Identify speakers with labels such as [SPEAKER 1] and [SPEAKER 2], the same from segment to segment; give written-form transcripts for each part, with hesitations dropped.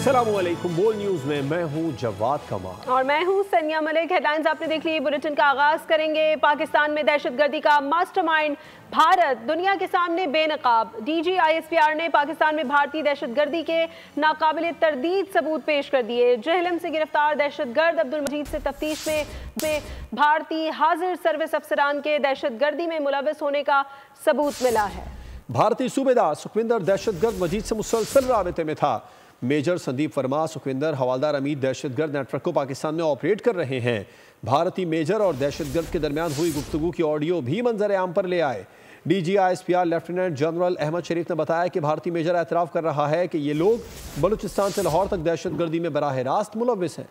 [SPEAKER 1] अस्सलाम वालेकुम। बोल न्यूज में मैं हूं जवाद कमाल
[SPEAKER 2] और मैं हूं सनिया मलिक। हेडलाइंस आपने देख ली। बुलेटिन का आगाज करेंगे। पाकिस्तान में दहशतगर्दी का मास्टरमाइंड भारत दुनिया के सामने बेनकाब। डीजी ISPR ने पाकिस्तान में भारतीय दहशतगर्दी के नाकाबिले तरदीद सबूत पेश कर दिए। जेहलम से गिरफ्तार दहशतगर्द अब्दुल मजीद से तफ्तीश में भारतीय हाजिर सर्विस अफसरान के दहशतगर्दी में मुलव्वस होने का सबूत मिला है।
[SPEAKER 1] भारतीय सूबेदार सुखविंदर दहशतगर्द मजीद से मुसलसल राबते में था। मेजर संदीप वर्मा सुखविंदर हवालदार अमीर दहशतगर्द नेटवर्क को पाकिस्तान में ऑपरेट कर रहे हैं। भारतीय मेजर और दहशतगर्द के दरमियान हुई गुफ्तगू की ऑडियो भी मंजर आम पर ले आए। DG ISPR lieutenant general Ahmed Sharif ने बताया कि भारतीय मेजर एतराफ़ कर रहा है कि ये लोग बलूचिस्तान से लाहौर तक दहशतगर्दी में बराह रास्त मुलव्वस हैं।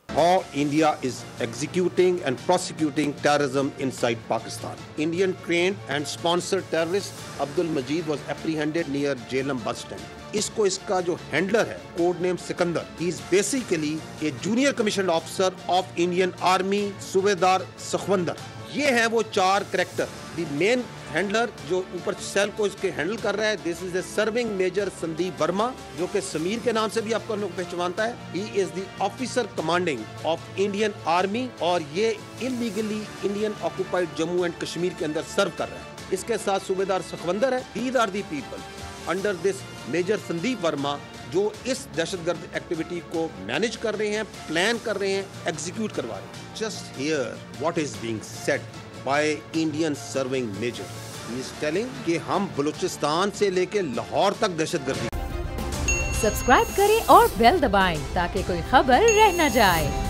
[SPEAKER 3] How India is executing and prosecuting terrorism inside Pakistan. Indian trained and sponsored terrorist Abdul Majid was apprehended near Jhelum bus stand. इसका जो हैंडलर है code name Sikandar, he is basically a junior commissioned officer of Indian Army सूबेदार सुखविंदर। ये हैं वो चार character. The main handler जो ऊपर सेल को इसके हैंडल कर रहा है, this is a serving major Sandeep Verma, जो कि समीर के नाम से भी आपको लोग पहचानता है। He is the officer commanding of Indian army और ये illegally Indian occupied Jammu and Kashmir के अंदर सर्व कर रहा है। इसके साथ सूबेदार सुखविंदर है। These are the people under this major Sandeep Verma जो इस दहशतगर्द एक्टिविटी को मैनेज कर रहे हैं, प्लान कर रहे हैं, एग्जीक्यूट करवा रहे हैं। Just hear what is being said by Indian serving major. He is telling कि हम बलूचिस्तान से लेके लाहौर तक दहशतगर्दी।
[SPEAKER 4] सब्सक्राइब करें और बेल दबाएं ताकि कोई खबर रह न जाए।